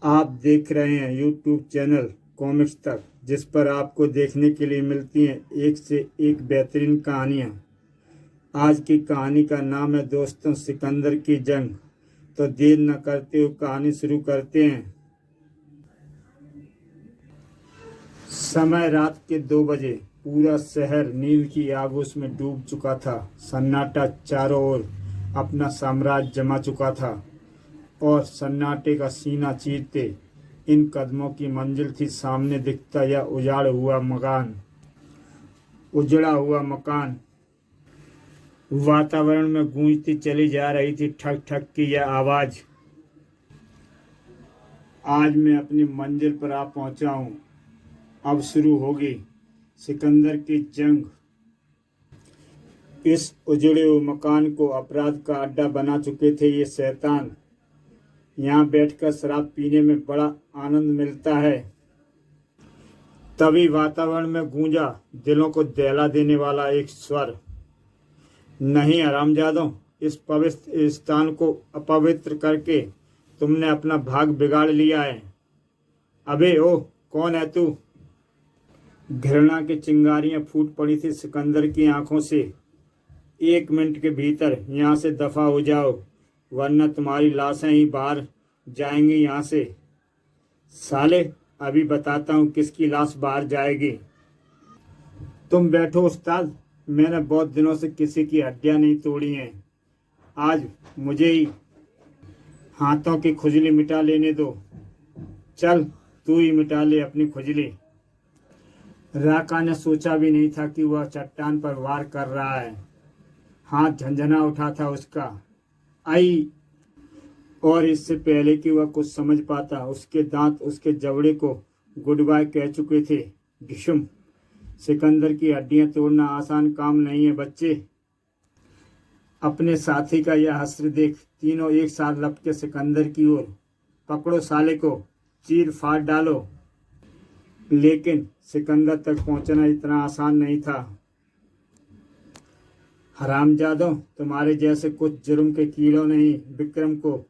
आप देख रहे हैं यूट्यूब चैनल कॉमिक्स तक, जिस पर आपको देखने के लिए मिलती हैं एक से एक बेहतरीन कहानियाँ। आज की कहानी का नाम है दोस्तों सिकंदर की जंग। तो देर न करते हुए कहानी शुरू करते हैं। समय रात के 2 बजे। पूरा शहर नींद की आगोश में डूब चुका था। सन्नाटा चारों ओर अपना साम्राज्य जमा चुका था और सन्नाटे का सीना चीरते इन कदमों की मंजिल थी सामने दिखता यह उजड़ा हुआ मकान। वातावरण में गूंजती चली जा रही थी ठक ठक की यह आवाज। आज मैं अपनी मंजिल पर आ पहुंचा हूं। अब शुरू होगी सिकंदर की जंग। इस उजड़े हुए मकान को अपराध का अड्डा बना चुके थे ये शैतान। यहाँ बैठकर शराब पीने में बड़ा आनंद मिलता है। तभी वातावरण में गूंजा दिलों को दहला देने वाला एक स्वर। नहीं हरामजादों, इस पवित्र स्थान को अपवित्र करके तुमने अपना भाग बिगाड़ लिया है। अबे ओ, कौन है तू? घृणा की चिंगारियां फूट पड़ी थी सिकंदर की आंखों से। 1 मिनट के भीतर यहाँ से दफा हो जाओ, वरना तुम्हारी लाशें ही बाहर जाएंगी यहाँ से। साले, अभी बताता हूँ किसकी लाश बाहर जाएगी। तुम बैठो उस्ताद, मैंने बहुत दिनों से किसी की हड्डियां नहीं तोड़ी हैं। आज मुझे ही हाथों की खुजली मिटा लेने दो। चल, तू ही मिटा ले अपनी खुजली। राका ने सोचा भी नहीं था कि वह चट्टान पर वार कर रहा है। हाथ झंझना उठा था उसका। आई। और इससे पहले कि वह कुछ समझ पाता, उसके दांत उसके जबड़े को गुड बाय कह चुके थे। ढिशुम। सिकंदर की हड्डियां तोड़ना आसान काम नहीं है बच्चे। अपने साथी का यह हश्र देख तीनों एक साथ लपके सिकंदर की ओर। पकड़ो साले को, चीर फाड़ डालो। लेकिन सिकंदर तक पहुंचना इतना आसान नहीं था। हरामजादों, तुम्हारे जैसे कुछ जुर्म के कीड़ों ने ही विक्रम को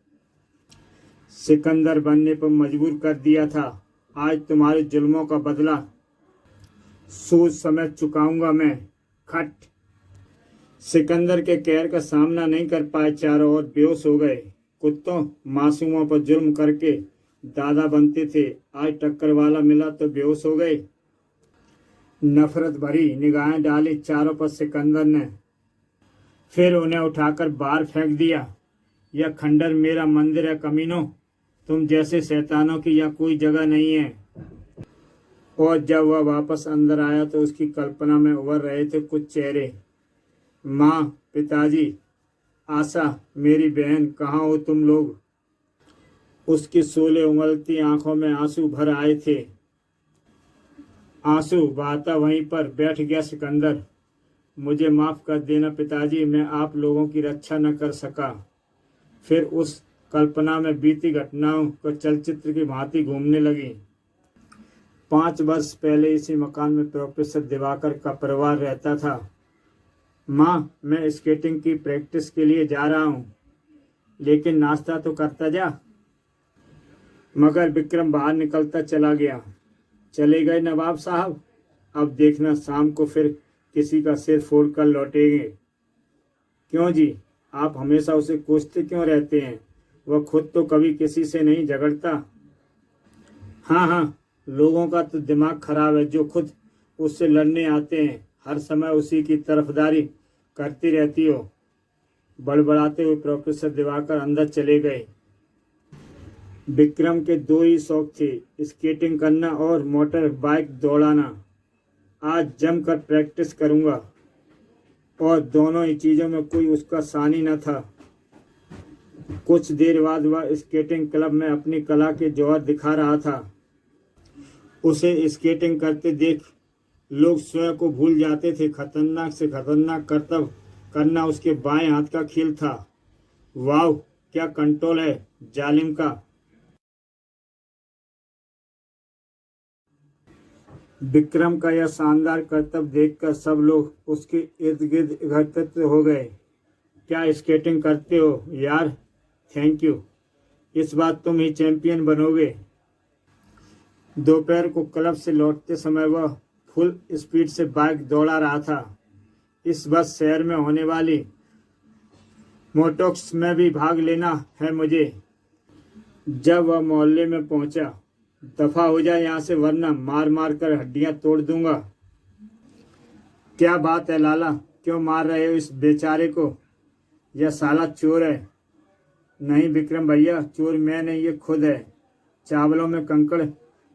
सिकंदर बनने पर मजबूर कर दिया था। आज तुम्हारे जुल्मों का बदला सूद समेत चुकाऊंगा मैं। खट। सिकंदर के कहर का सामना नहीं कर पाए चारों ओर बेहोश हो गए। कुत्तों, मासूमों पर जुल्म करके दादा बनते थे, आज टक्कर वाला मिला तो बेहोश हो गए। नफरत भरी निगाहें डाली चारों पर सिकंदर ने, फिर उन्हें उठाकर बाहर फेंक दिया। यह खंडर मेरा मंदिर है कमीनों, तुम जैसे शैतानों की यह कोई जगह नहीं है। और जब वह वापस अंदर आया तो उसकी कल्पना में उभर रहे थे कुछ चेहरे। माँ, पिताजी, आशा, मेरी बहन, कहाँ हो तुम लोग? उसकी सोले उंगलती आंखों में आंसू भर आए थे। आंसू बहाता वहीं पर बैठ गया सिकंदर। मुझे माफ कर देना पिताजी, मैं आप लोगों की रक्षा न कर सका। फिर उस कल्पना में बीती घटनाओं को चलचित्र की भांति घूमने लगी। 5 वर्ष पहले इसी मकान में प्रोफेसर दिवाकर का परिवार रहता था। माँ, मैं स्केटिंग की प्रैक्टिस के लिए जा रहा हूँ, लेकिन नाश्ता तो करता जा। मगर विक्रम बाहर निकलता चला गया। चले गए नवाब साहब, अब देखना शाम को फिर किसी का सिर फोड़ कर लौटेंगे। क्यों जी, आप हमेशा उसे कोसते क्यों रहते हैं? वह खुद तो कभी किसी से नहीं झगड़ता। हाँ, लोगों का तो दिमाग खराब है जो खुद उससे लड़ने आते हैं, हर समय उसी की तरफदारी करती रहती हो। बड़बड़ाते हुए प्रोफेसर दिवाकर अंदर चले गए। विक्रम के 2 ही शौक थे, स्केटिंग करना और मोटर बाइक दौड़ाना। आज जमकर प्रैक्टिस करूंगा। और दोनों ही चीजों में कोई उसका सानी न था। कुछ देर बाद वह स्केटिंग क्लब में अपनी कला के जौहर दिखा रहा था। उसे स्केटिंग करते देख लोग स्वयं को भूल जाते थे। खतरनाक से खतरनाक करतब करना उसके बाएं हाथ का खेल था। वाह, क्या कंट्रोल है जालिम का। विक्रम का यह शानदार करतब देखकर सब लोग उसके इर्द गिर्द एकत्रित हो गए। क्या स्केटिंग करते हो यार? Thank you. इस बार तुम ही चैंपियन बनोगे। दोपहर को क्लब से लौटते समय वह फुल स्पीड से बाइक दौड़ा रहा था। इस बार शहर में होने वाली मोटोक्स में भी भाग लेना है मुझे। जब वह मोहल्ले में पहुंचा, दफा हो जा यहाँ से वरना मार मार कर हड्डियां तोड़ दूंगा। क्या बात है लाला, क्यों मार रहे हो इस बेचारे को? यह साला चोर है। नहीं विक्रम भैया, चोर मैं नहीं, ये खुद है। चावलों में कंकड़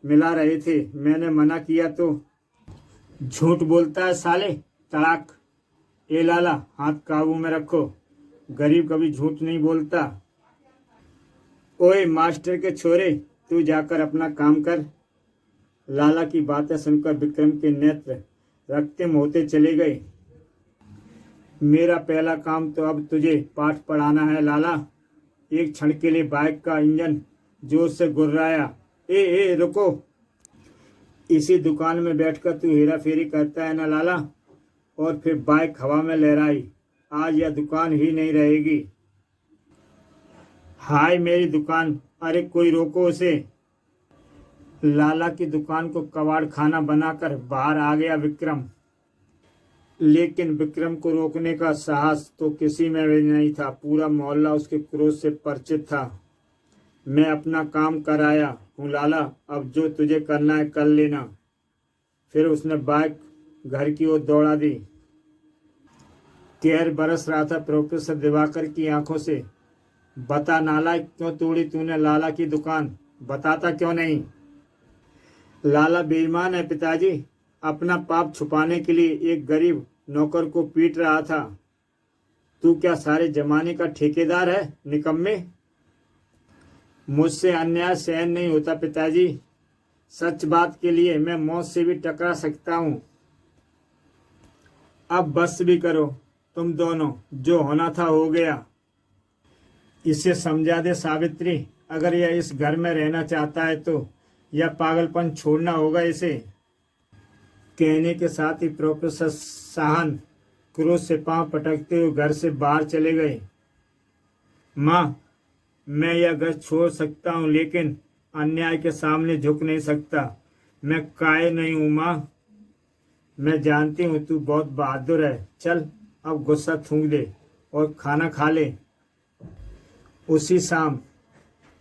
मिला रहे थे, मैंने मना किया तो। झूठ बोलता है साले, तड़ाक। ए लाला, हाथ काबू में रखो, गरीब कभी झूठ नहीं बोलता। ओए मास्टर के छोरे, तू जाकर अपना काम कर। लाला की बातें सुनकर विक्रम के नेत्र रक्तिम होते चले गए। मेरा पहला काम तो अब तुझे पाठ पढ़ाना है लाला। एक क्षण के लिए बाइक का इंजन जोर से गुर्राया। ए रुको। इसी दुकान में बैठकर तू हेरा फेरी करता है ना लाला? और फिर बाइक हवा में लहराई। आज यह दुकान ही नहीं रहेगी। हाय मेरी दुकान, अरे कोई रोको उसे। लाला की दुकान को कबाड़ खाना बनाकर बाहर आ गया विक्रम। लेकिन विक्रम को रोकने का साहस तो किसी में भी नहीं था। पूरा मोहल्ला उसके क्रोध से परिचित था। मैं अपना काम कराया हूँ लाला, अब जो तुझे करना है कर लेना। फिर उसने बाइक घर की ओर दौड़ा दी। कहर बरस रहा था प्रोफेसर दिवाकर की आंखों से। बता नालायक, क्यों तोड़ी तूने लाला की दुकान? बताता क्यों नहीं? लाला बेईमान है पिताजी, अपना पाप छुपाने के लिए एक गरीब नौकर को पीट रहा था। तू क्या सारे जमाने का ठेकेदार है निकम्मे? मुझसे अन्याय सहन नहीं होता पिताजी। सच बात के लिए मैं मौत से भी टकरा सकता हूँ। अब बस भी करो तुम दोनों, जो होना था हो गया। इसे समझा दे सावित्री, अगर यह इस घर में रहना चाहता है तो यह पागलपन छोड़ना होगा इसे। कहने के साथ ही प्रोफेसर साहन क्रोध से पांव पटकते हुए घर से बाहर चले गए। माँ, मैं यह घर छोड़ सकता हूँ लेकिन अन्याय के सामने झुक नहीं सकता। मैं कायर नहीं हूँ माँ। मैं जानती हूँ तू बहुत बहादुर है। चल अब गुस्सा थूक दे और खाना खा ले। उसी शाम,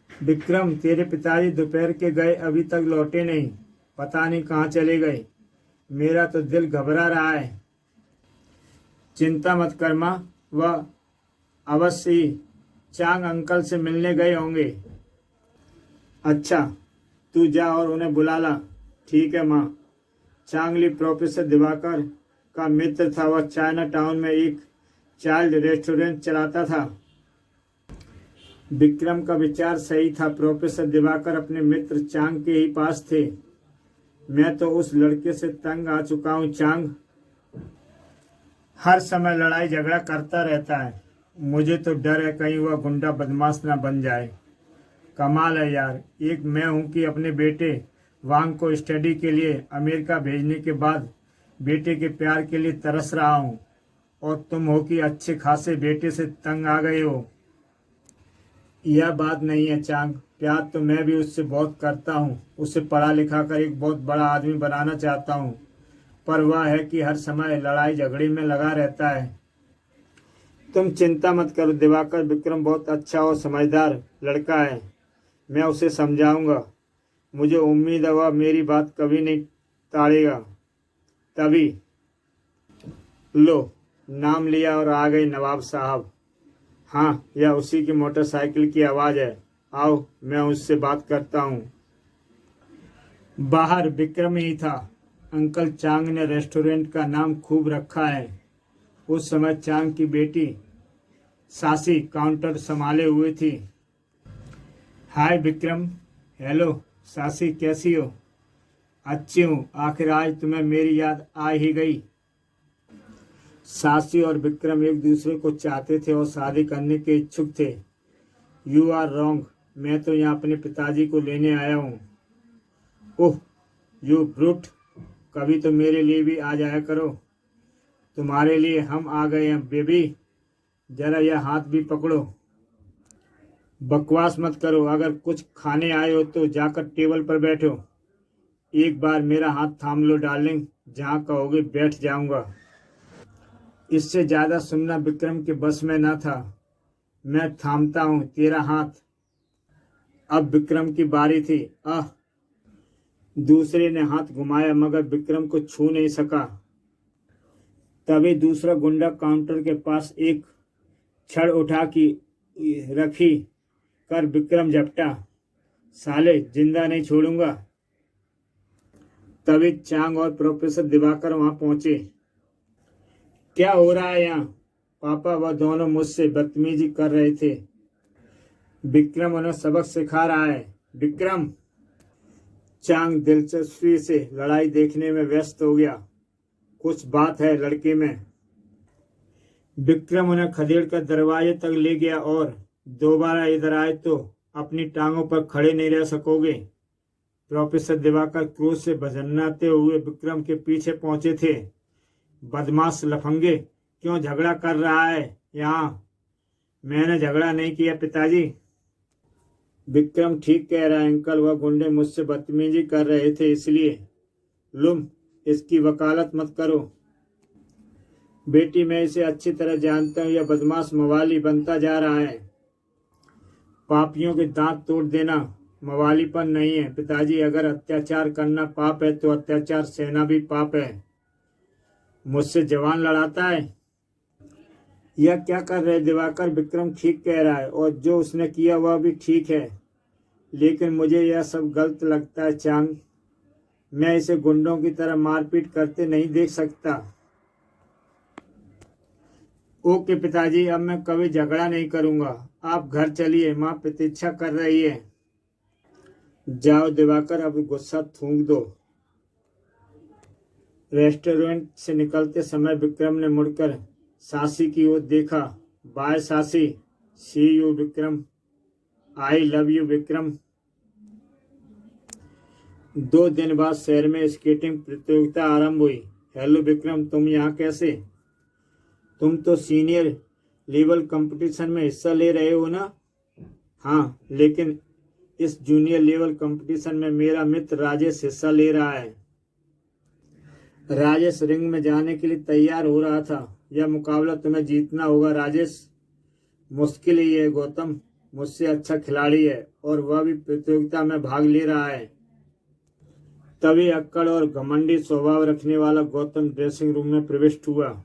विक्रम तेरे पिताजी दोपहर के गए, अभी तक लौटे नहीं। पता नहीं कहाँ चले गए। मेरा तो दिल घबरा रहा है। चिंता मत कर माँ, वह अवश्य ही चांग अंकल से मिलने गए होंगे। अच्छा, तू जा और उन्हें बुला ला। ठीक है माँ। चांगली प्रोफेसर दिवाकर का मित्र था। वह चाइना टाउन में एक चाइल्ड रेस्टोरेंट चलाता था। विक्रम का विचार सही था। प्रोफेसर दिवाकर अपने मित्र चांग के ही पास थे। मैं तो उस लड़के से तंग आ चुका हूँ। चांग हर समय लड़ाई झगड़ा करता रहता है। मुझे तो डर है कहीं वह गुंडा बदमाश ना बन जाए। कमाल है यार, एक मैं हूँ कि अपने बेटे वांग को स्टडी के लिए अमेरिका भेजने के बाद बेटे के प्यार के लिए तरस रहा हूँ, और तुम हो कि अच्छे खासे बेटे से तंग आ गए हो। यह बात नहीं है चांग, प्यार तो मैं भी उससे बहुत करता हूँ। उसे पढ़ा लिखा कर एक बहुत बड़ा आदमी बनाना चाहता हूँ, पर वह है कि हर समय लड़ाई झगड़े में लगा रहता है। तुम चिंता मत करो दिवाकर, विक्रम बहुत अच्छा और समझदार लड़का है। मैं उसे समझाऊंगा। मुझे उम्मीद है वह मेरी बात कभी नहीं टालेगा। तभी लो, नाम लिया और आ गए नवाब साहब। हाँ, यह उसी की मोटरसाइकिल की आवाज़ है। आओ, मैं उससे बात करता हूँ। बाहर विक्रम ही था। अंकल चांग ने रेस्टोरेंट का नाम खूब रखा है। उस समय चांग की बेटी सासी काउंटर संभाले हुए थी। हाय विक्रम। हेलो सासी, कैसी हो? अच्छी हूँ, आखिर आज तुम्हें मेरी याद आ ही गई। सासी और विक्रम एक दूसरे को चाहते थे और शादी करने के इच्छुक थे। यू आर रॉन्ग, मैं तो यहाँ अपने पिताजी को लेने आया हूँ। ओह यू ब्रूट, कभी तो मेरे लिए भी आ जाया करो। तुम्हारे लिए हम आ गए हैं बेबी, जरा यह हाथ भी पकड़ो। बकवास मत करो। अगर कुछ खाने आए हो तो जाकर टेबल पर बैठो। एक बार मेरा हाथ थाम लो डार्लिंग, जहाँ कहोगे बैठ जाऊंगा। इससे ज्यादा सुनना विक्रम के बस में न था। मैं थामता हूँ तेरा हाथ। अब विक्रम की बारी थी। आह! दूसरे ने हाथ घुमाया मगर विक्रम को छू नहीं सका। तभी दूसरा गुंडा काउंटर के पास एक छड़ उठा की रखी कर विक्रम झपटा। साले जिंदा नहीं छोड़ूंगा। तभी चांग और प्रोफेसर दिवाकर वहां पहुंचे। क्या हो रहा है यहाँ? पापा वह दोनों मुझसे बदतमीजी कर रहे थे। विक्रम उन्हें सबक सिखा रहा है। विक्रम! चांग दिलचस्पी से लड़ाई देखने में व्यस्त हो गया। कुछ बात है लड़के में। विक्रम उन्हें खदेड़ कर दरवाजे तक ले गया और दोबारा इधर आए तो अपनी टांगों पर खड़े नहीं रह सकोगे। प्रोफेसर दिवाकर क्रोध से भजनाते हुए विक्रम के पीछे पहुंचे थे। बदमाश लफंगे, क्यों झगड़ा कर रहा है यहाँ? मैंने झगड़ा नहीं किया पिताजी। विक्रम ठीक कह रहा है अंकल, वह गुंडे मुझसे बदतमीजी कर रहे थे इसलिए। लुम, इसकी वकालत मत करो। बेटी मैं इसे अच्छी तरह जानता हूँ, यह बदमाश मवाली बनता जा रहा है। पापियों के दांत तोड़ देना मवालीपन नहीं है पिताजी। अगर अत्याचार करना पाप है तो अत्याचार सहना भी पाप है। मुझसे जवान लड़ाता है। यह क्या कर रहे दिवाकर? विक्रम ठीक कह रहा है और जो उसने किया वह भी ठीक है, लेकिन मुझे यह सब गलत लगता है चांग। मैं इसे गुंडों की तरह मारपीट करते नहीं देख सकता। ओके पिताजी, अब मैं कभी झगड़ा नहीं करूंगा। आप घर चलिए, माँ प्रतीक्षा कर रही है। जाओ दिवाकर, अब गुस्सा थूक दो। रेस्टोरेंट से निकलते समय विक्रम ने मुड़कर सासी की ओर देखा। Bye Sasi, see you Vikram, I love you Vikram. 2 दिन बाद शहर में स्केटिंग प्रतियोगिता आरंभ हुई। हेलो विक्रम, तुम यहाँ कैसे? तुम तो सीनियर लेवल कंपटीशन में हिस्सा ले रहे हो ना? हाँ, लेकिन इस जूनियर लेवल कंपटीशन में मेरा मित्र राजेश हिस्सा ले रहा है। राजेश रिंग में जाने के लिए तैयार हो रहा था। यह मुकाबला तुम्हें जीतना होगा राजेश। मुश्किल ही है गौतम, मुझसे अच्छा खिलाड़ी है और वह भी प्रतियोगिता में भाग ले रहा है। तभी अक्कड़ और घमंडी स्वभाव रखने वाला गौतम ड्रेसिंग रूम में प्रविष्ट हुआ।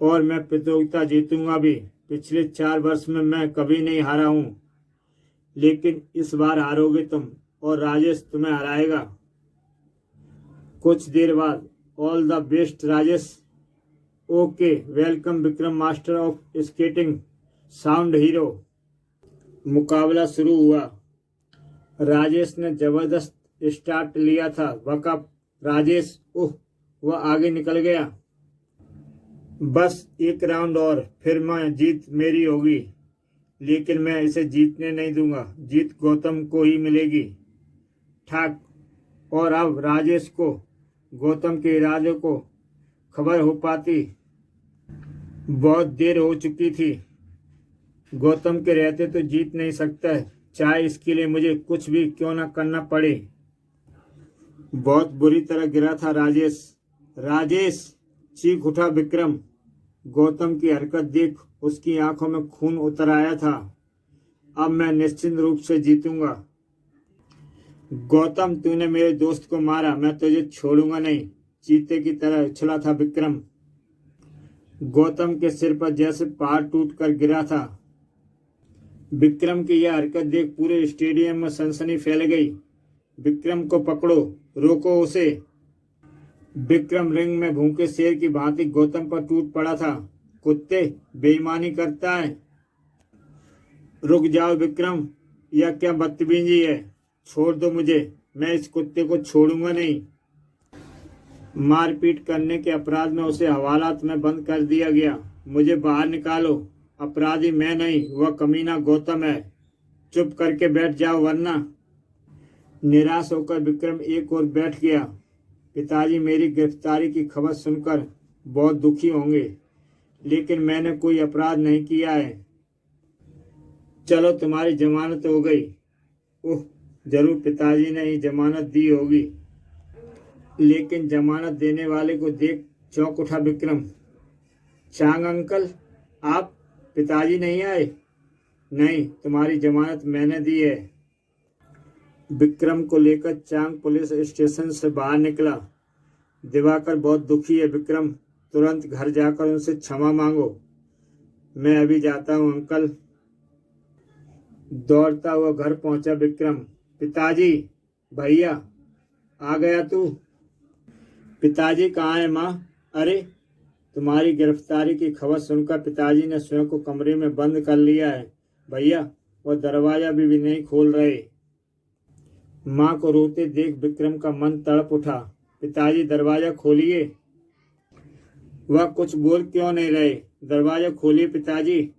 और मैं प्रतियोगिता जीतूंगा भी। पिछले 4 वर्ष में मैं कभी नहीं हारा हूँ, लेकिन इस बार हारोगे तुम और राजेश तुम्हें हराएगा। कुछ देर बाद, all the best Rajesh. Okay, welcome Vikram, master of skating, sound hero. मुकाबला शुरू हुआ। राजेश ने जबरदस्त स्टार्ट लिया था। वकअप राजेश, वह आगे निकल गया। बस एक राउंड और फिर मैं जीत मेरी होगी, लेकिन मैं इसे जीतने नहीं दूंगा। जीत गौतम को ही मिलेगी। ठाक। और अब राजेश को गौतम के इरादे को खबर हो पाती बहुत देर हो चुकी थी। गौतम के रहते तो जीत नहीं सकता, चाहे इसके लिए मुझे कुछ भी क्यों न करना पड़े। बहुत बुरी तरह गिरा था राजेश। राजेश! चीख उठा विक्रम। गौतम की हरकत देख उसकी आंखों में खून उतर आया था। अब मैं निश्चित रूप से जीतूंगा। गौतम, तूने मेरे दोस्त को मारा, मैं तुझे छोड़ूंगा नहीं। चीते की तरह उछला था विक्रम। गौतम के सिर पर जैसे पहाड़ टूटकर गिरा था। विक्रम की यह हरकत देख पूरे स्टेडियम में सनसनी फैल गई। विक्रम को पकड़ो, रोको उसे। विक्रम रिंग में भूखे शेर की भांति गौतम पर टूट पड़ा था। कुत्ते, बेईमानी करता है। रुक जाओ विक्रम, यह क्या बदतमीजी है? छोड़ दो मुझे, मैं इस कुत्ते को छोड़ूंगा नहीं। मारपीट करने के अपराध में उसे हवालात में बंद कर दिया गया। मुझे बाहर निकालो। अपराधी मैं नहीं, वह कमीना गौतम है। चुप करके बैठ जाओ वरना। निराश होकर विक्रम एक ओर बैठ गया। पिताजी मेरी गिरफ्तारी की खबर सुनकर बहुत दुखी होंगे, लेकिन मैंने कोई अपराध नहीं किया है। चलो तुम्हारी जमानत हो गई। ओह, जरूर पिताजी ने ही जमानत दी होगी। लेकिन जमानत देने वाले को देख चौंक उठा विक्रम। चांग अंकल, आप? पिताजी नहीं आए? नहीं, तुम्हारी जमानत मैंने दी है। विक्रम को लेकर चांग पुलिस स्टेशन से बाहर निकला। दिवाकर बहुत दुखी है विक्रम, तुरंत घर जाकर उनसे क्षमा मांगो। मैं अभी जाता हूँ अंकल। दौड़ता हुआ घर पहुंचा विक्रम। पिताजी, भैया, आ गया तू? पिताजी कहाँ है माँ? अरे, तुम्हारी गिरफ्तारी की खबर सुनकर पिताजी ने स्वयं को कमरे में बंद कर लिया है भैया, वह दरवाजा भी नहीं खोल रहे। माँ को रोते देख विक्रम का मन तड़प उठा। पिताजी, दरवाजा खोलिए। वह कुछ बोल क्यों नहीं रहे? दरवाजा खोलिए पिताजी।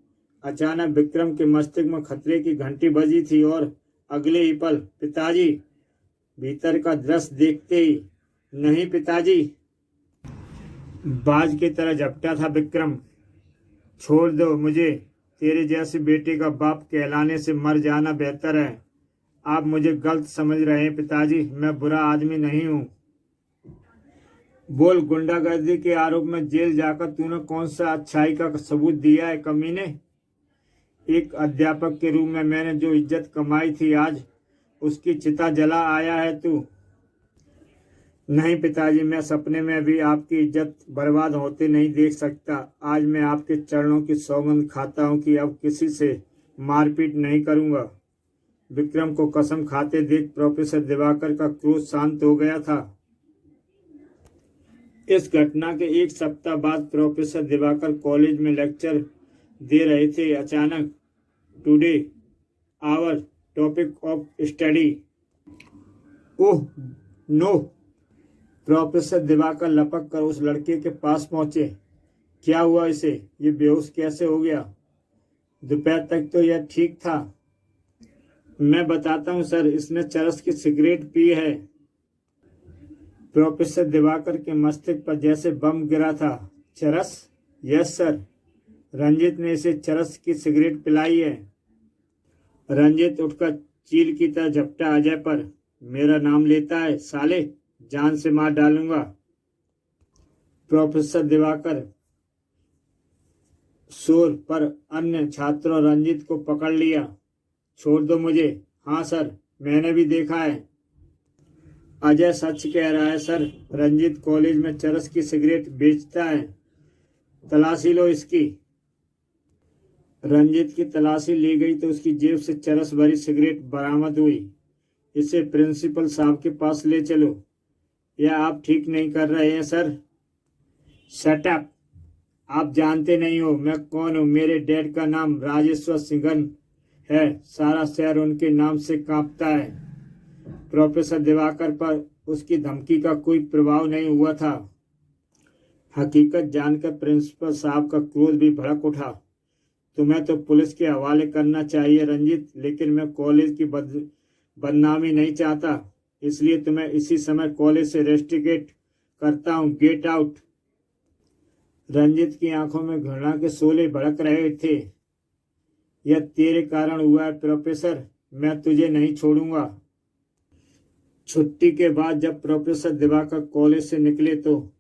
अचानक विक्रम के मस्तिष्क में खतरे की घंटी बजी थी और अगले ही पल, पिताजी, भीतर का दृश्य देखते ही, नहीं पिताजी। बाज की तरह झपटा था विक्रम। छोड़ दो मुझे, तेरे जैसे बेटे का बाप कहलाने से मर जाना बेहतर है। आप मुझे गलत समझ रहे हैं पिताजी, मैं बुरा आदमी नहीं हूँ। बोल, गुंडागर्दी के आरोप में जेल जाकर तूने कौन सा अच्छाई का सबूत दिया है कमीने? एक अध्यापक के रूप में मैंने जो इज्जत कमाई थी, आज उसकी चिता जला आया है तू। नहीं पिताजी, मैं सपने में भी आपकी इज्जत बर्बाद होते नहीं देख सकता। आज मैं आपके चरणों की सौगंध खाता हूं कि अब किसी से मारपीट नहीं करूंगा। विक्रम को कसम खाते देख प्रोफेसर दिवाकर का क्रोध शांत हो गया था। इस घटना के एक सप्ताह बाद प्रोफेसर दिवाकर कॉलेज में लेक्चर दे रहे थे। अचानक, today our topic of study. Oh no! Professor Diwakar लपक कर उस लड़के के पास पहुंचे। क्या हुआ इसे? ये बेहोश कैसे हो गया? दोपहर तक तो यह ठीक था। मैं बताता हूं सर, इसने चरस की सिगरेट पी है। प्रोफेसर दिवाकर के मस्तिष्क पर जैसे बम गिरा था। चरस? यस सर, रंजित ने इसे चरस की सिगरेट पिलाई है। रंजित उठकर चील की तरह झपटा अजय पर। मेरा नाम लेता है साले, जान से मार डालूंगा। प्रोफेसर दिवाकर शोर पर अन्य छात्रों रंजित को पकड़ लिया। छोड़ दो मुझे। हाँ सर, मैंने भी देखा है। अजय सच कह रहा है सर, रंजित कॉलेज में चरस की सिगरेट बेचता है। तलाशी लो इसकी। रंजित की तलाशी ली गई तो उसकी जेब से चरस भरी सिगरेट बरामद हुई। इसे प्रिंसिपल साहब के पास ले चलो। यह आप ठीक नहीं कर रहे हैं सर। Shut up! आप जानते नहीं हो मैं कौन हूँ। मेरे डैड का नाम राजेश्वर सिंघन है। सारा शहर उनके नाम से कांपता है। प्रोफेसर दिवाकर पर उसकी धमकी का कोई प्रभाव नहीं हुआ था। हकीकत जानकर प्रिंसिपल साहब का क्रोध भी भड़क उठा। तुम्हें तो पुलिस के हवाले करना चाहिए रंजित, लेकिन मैं कॉलेज की बदनामी नहीं चाहता, इसलिए तुम्हें इसी समय कॉलेज से रेस्ट्रिकेट करता हूँ। Get out! रंजित की आंखों में घृणा के शोले भड़क रहे थे। यह तेरे कारण हुआ है प्रोफेसर, मैं तुझे नहीं छोड़ूंगा। छुट्टी के बाद जब प्रोफेसर दिवाकर कॉलेज से निकले तो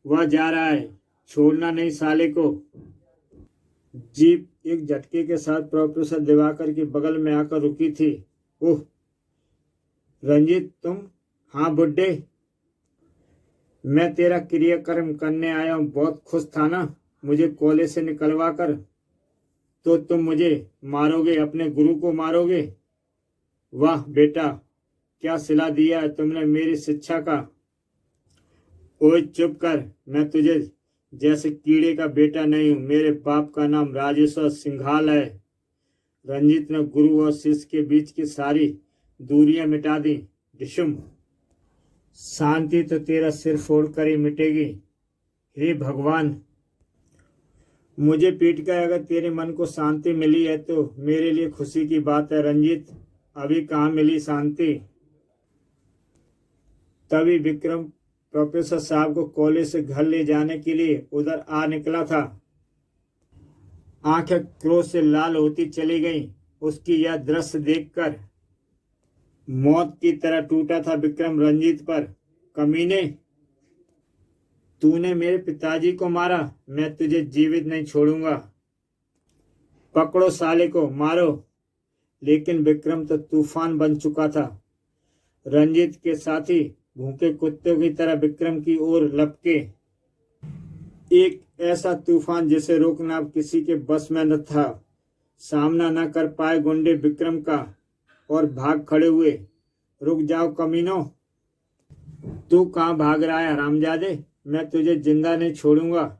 वह जा रहा है, छोड़ना नहीं साले को। जीप एक झटके के साथ प्रोफेसर दिवाकर के बगल में आकर रुकी थी। ओह रंजित, तुम? हाँ बुड्ढे, मैं तेरा क्रियाकर्म करने आया हूँ। बहुत खुश था ना मुझे कॉलेज से निकलवा कर? तो तुम मुझे मारोगे, अपने गुरु को मारोगे? वाह बेटा, क्या सिला दिया है तुमने मेरी शिक्षा का। ओए चुप कर, मैं तुझे जैसे कीड़े का बेटा नहीं हूं। मेरे बाप का नाम राजेश्वर सिंघाल है। रंजित ने गुरु और शिष्य के बीच की सारी दूरियां मिटा दी। डिशुम! शांति तो तेरा सिर फोड़कर ही मिटेगी। हे भगवान, मुझे पीटकर अगर तेरे मन को शांति मिली है तो मेरे लिए खुशी की बात है रंजित। अभी कहाँ मिली शांति। तभी विक्रम प्रोफेसर साहब को कॉलेज से घर ले जाने के लिए उधर आ निकला था। आंखें क्रोध से लाल होती चली गईं। उसकी यह दृश्य देखकर मौत की तरह टूटा था विक्रम रंजीत पर। कमीने, तूने मेरे पिताजी को मारा, मैं तुझे जीवित नहीं छोड़ूंगा। पकड़ो साले को, मारो। लेकिन विक्रम तो तूफान बन चुका था। रंजीत के साथी भूखे कुत्तों की तरह विक्रम की ओर लपके। एक ऐसा तूफान जिसे रोकना अब किसी के बस में न था। सामना न कर पाए गुंडे विक्रम का और भाग खड़े हुए। रुक जाओ कमीनों, तू कहाँ भाग रहा है हरामजादे, मैं तुझे जिंदा नहीं छोड़ूंगा।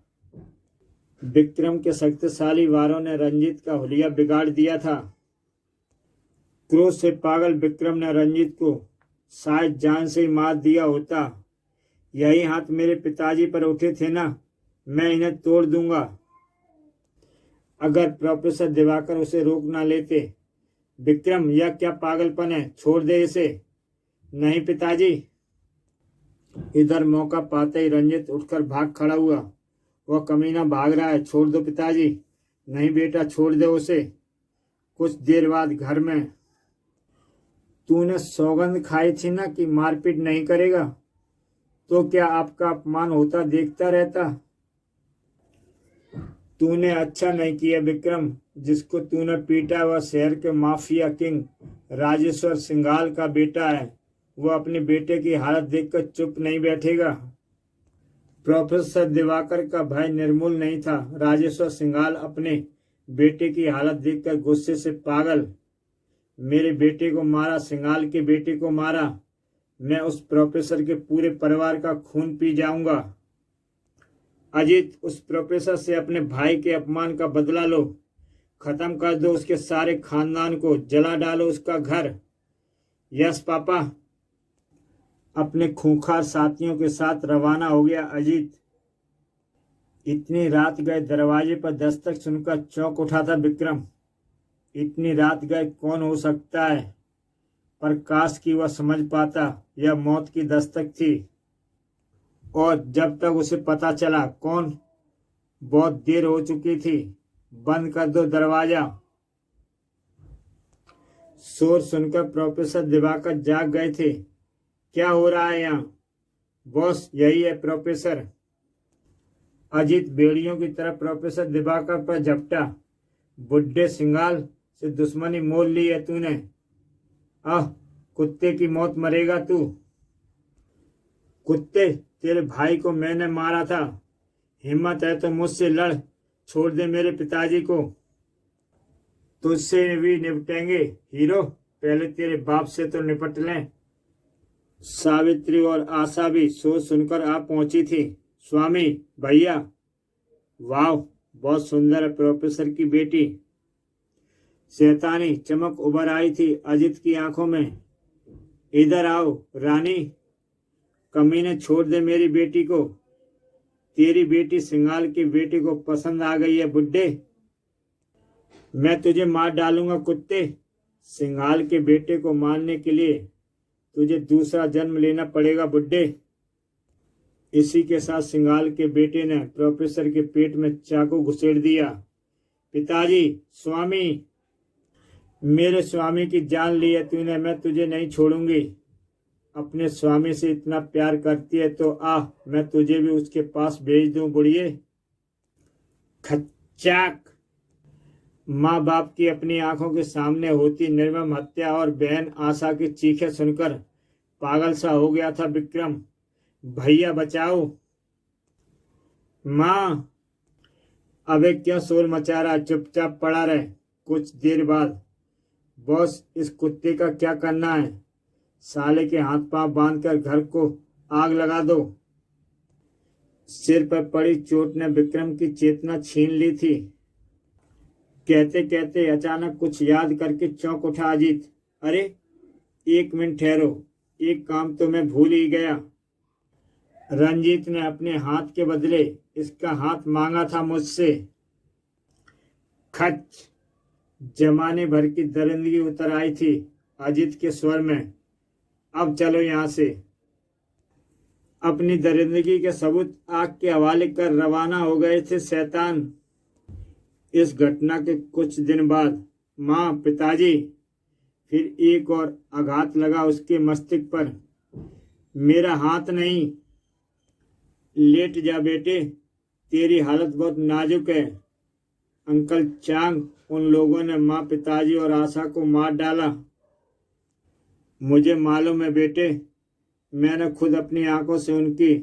विक्रम के शक्तिशाली वारों ने रंजीत का हुलिया बिगाड़ दिया था। क्रोध से पागल विक्रम ने रंजीत को शायद जान से ही मार दिया होता। यही हाथ मेरे पिताजी पर उठे थे ना, मैं इन्हें तोड़ दूंगा। अगर प्रोफेसर दिवाकर उसे रोक ना लेते। विक्रम, यह क्या पागलपन है, छोड़ दे इसे। नहीं पिताजी। इधर मौका पाते ही रंजीत उठकर भाग खड़ा हुआ। वह कमीना भाग रहा है, छोड़ दो पिताजी। नहीं बेटा, छोड़ दो उसे। कुछ देर बाद घर में, तूने सौगंध खाई थी ना कि मारपीट नहीं करेगा, तो क्या आपका अपमान होता देखता रहता। तूने अच्छा नहीं किया विक्रम। जिसको तूने पीटा वह शहर के माफिया किंग राजेश्वर सिंघाल का बेटा है। वह अपने बेटे की हालत देखकर चुप नहीं बैठेगा। प्रोफेसर दिवाकर का भय निर्मूल नहीं था। राजेश्वर सिंघाल अपने बेटे की हालत देखकर गुस्से से पागल। मेरे बेटे को मारा, सिंघाल के बेटे को मारा। मैं उस प्रोफेसर के पूरे परिवार का खून पी जाऊंगा। अजीत, उस प्रोफेसर से अपने भाई के अपमान का बदला लो। खत्म कर दो उसके सारे खानदान को, जला डालो उसका घर। Yes papa. अपने खूंखार साथियों के साथ रवाना हो गया अजीत। इतनी रात गए, दरवाजे पर दस्तक सुनकर चौंक उठा था विक्रम। इतनी रात गए कौन हो सकता है, पर काश कि वह समझ पाता यह मौत की दस्तक थी। और जब तक उसे पता चला कौन, बहुत देर हो चुकी थी। बंद कर दो दरवाजा। शोर सुनकर प्रोफेसर दिवाकर जाग गए थे। क्या हो रहा है यहाँ? बॉस, यही है प्रोफेसर। अजीत बेड़ियों की तरह प्रोफेसर दिवाकर पर झपटा। बुड्ढे सिंघाल से दुश्मनी मोल ली है तूने। आह, कुत्ते की मौत मरेगा तू। कुत्ते, तेरे भाई को मैंने मारा था। हिम्मत है तो मुझसे लड़, छोड़ दे मेरे पिताजी को। तुझसे भी निपटेंगे हीरो, पहले तेरे बाप से तो निपट लें। सावित्री और आशा भी सोच सुनकर आ पहुंची थी। स्वामी, भैया। वाह, बहुत सुंदर है प्रोफेसर की बेटी। शैतानी चमक उभर आई थी अजित की आंखों में। इधर आओ रानी। कमीने, छोड़ दे मेरी बेटी को। तेरी बेटी सिंघाल की बेटी को पसंद आ गई है बुड्ढे। मैं तुझे मार डालूंगा कुत्ते। सिंघाल के बेटे को मारने के लिए तुझे दूसरा जन्म लेना पड़ेगा बुड्ढे। इसी के साथ सिंघाल के बेटे ने प्रोफेसर के पेट में चाकू घुसेड़ दिया। पिताजी, स्वामी, मेरे स्वामी की जान ली है तूने, मैं तुझे नहीं छोड़ूंगी। अपने स्वामी से इतना प्यार करती है तो आ, मैं तुझे भी उसके पास भेज दूं बुढ़िए। खच्चाक। माँ बाप की अपनी आंखों के सामने होती निर्मम हत्या और बहन आशा की चीखें सुनकर पागल सा हो गया था विक्रम। भैया बचाओ। माँ, अबे क्यों शोर मचा रहा, चुपचाप पड़ा रहे। कुछ देर बाद, बॉस, इस कुत्ते का क्या करना है? साले के हाथ पांव बांधकर घर को आग लगा दो। सिर पर पड़ी चोट ने विक्रम की चेतना छीन ली थी। कहते कहते अचानक कुछ याद करके चौंक उठा अजीत। अरे, एक मिनट ठहरो, एक काम तो मैं भूल ही गया। रंजीत ने अपने हाथ के बदले इसका हाथ मांगा था मुझसे। खच। जमाने भर की दरिंदगी उतर आई थी अजीत के स्वर में। अब चलो यहाँ से। अपनी दरिंदगी के सबूत आग के हवाले कर रवाना हो गए थे शैतान। इस घटना के कुछ दिन बाद माँ, पिताजी। फिर एक और आघात लगा उसके मस्तिष्क पर। मेरा हाथ नहीं। लेट जा बेटे, तेरी हालत बहुत नाजुक है। अंकल चांग, उन लोगों ने माँ, पिताजी और आशा को मार डाला। मुझे मालूम है बेटे, मैंने खुद अपनी आंखों से उनकी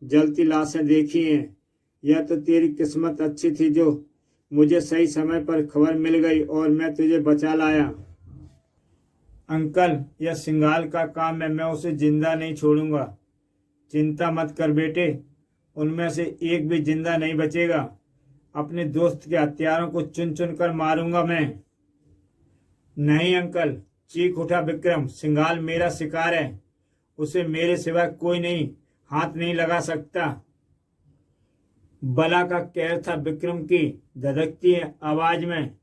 जलती लाशें देखी हैं। यह तो तेरी किस्मत अच्छी थी जो मुझे सही समय पर खबर मिल गई और मैं तुझे बचा लाया। अंकल, यह सिंघाल का काम है, मैं उसे जिंदा नहीं छोड़ूंगा। चिंता मत कर बेटे, उनमें से एक भी जिंदा नहीं बचेगा। अपने दोस्त के हत्यारों को चुन चुन कर मारूंगा मैं। नहीं अंकल, चीख उठा विक्रम। सिंघाल मेरा शिकार है, उसे मेरे सिवा कोई नहीं हाथ नहीं लगा सकता। बला का कहर था विक्रम की धधकती आवाज में,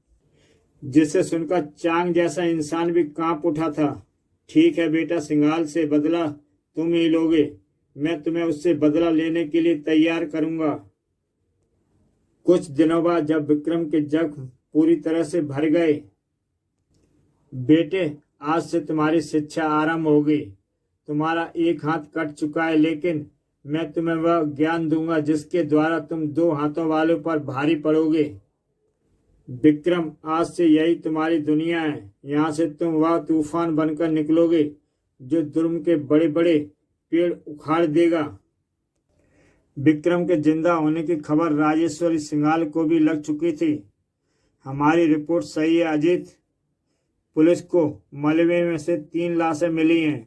जिसे सुनकर चांग जैसा इंसान भी कांप उठा था। ठीक है बेटा, सिंघाल से बदला तुम ही लोगे। मैं तुम्हें उससे बदला लेने के लिए तैयार करूंगा। कुछ दिनों बाद जब विक्रम के जख्म पूरी तरह से भर गए, बेटे आज से तुम्हारी शिक्षा आरंभ होगी। तुम्हारा एक हाथ कट चुका है, लेकिन मैं तुम्हें वह ज्ञान दूंगा जिसके द्वारा तुम दो हाथों वालों पर भारी पड़ोगे। विक्रम, आज से यही तुम्हारी दुनिया है। यहाँ से तुम वह तूफान बनकर निकलोगे जो जुर्म के बड़े बड़े पेड़ उखाड़ देगा। विक्रम के जिंदा होने की खबर राजेश्वरी सिंघाल को भी लग चुकी थी। हमारी रिपोर्ट सही है अजीत, पुलिस को मलबे में से 3 लाशें मिली हैं।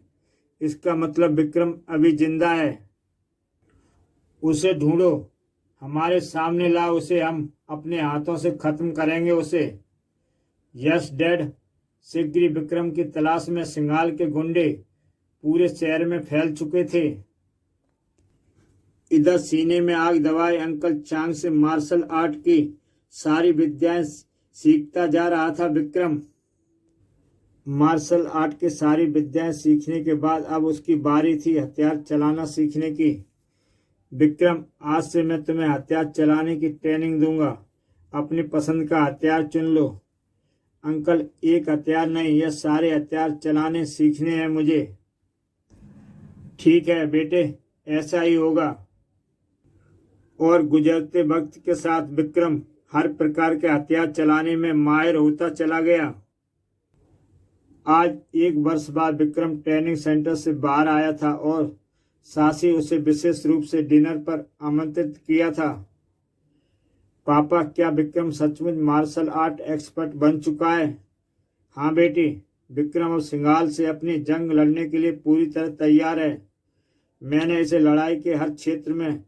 इसका मतलब विक्रम अभी जिंदा है। उसे ढूंढो, हमारे सामने लाओ उसे, हम अपने हाथों से खत्म करेंगे उसे। Yes dad. शीघ्र ही विक्रम की तलाश में सिंघाल के गुंडे पूरे शहर में फैल चुके थे। इधर सीने में आग दबाए अंकल चांग से मार्शल आर्ट की सारी विद्याएं सीखता जा रहा था विक्रम। मार्शल आर्ट की सारी विद्याएं सीखने के बाद अब उसकी बारी थी हथियार चलाना सीखने की। विक्रम, आज से मैं तुम्हें हथियार चलाने की ट्रेनिंग दूंगा। अपनी पसंद का हथियार चुन लो। अंकल, एक हथियार नहीं, यह सारे हथियार चलाने सीखने हैं मुझे। ठीक है बेटे, ऐसा ही होगा। और गुजरते वक्त के साथ विक्रम हर प्रकार के हथियार चलाने में माहिर होता चला गया। आज 1 वर्ष बाद विक्रम ट्रेनिंग सेंटर से बाहर आया था और सासी उसे विशेष रूप से डिनर पर आमंत्रित किया था। पापा, क्या विक्रम सचमुच मार्शल आर्ट एक्सपर्ट बन चुका है? हाँ बेटी, विक्रम अब सिंघाल से अपनी जंग लड़ने के लिए पूरी तरह तैयार है। मैंने इसे लड़ाई के हर क्षेत्र में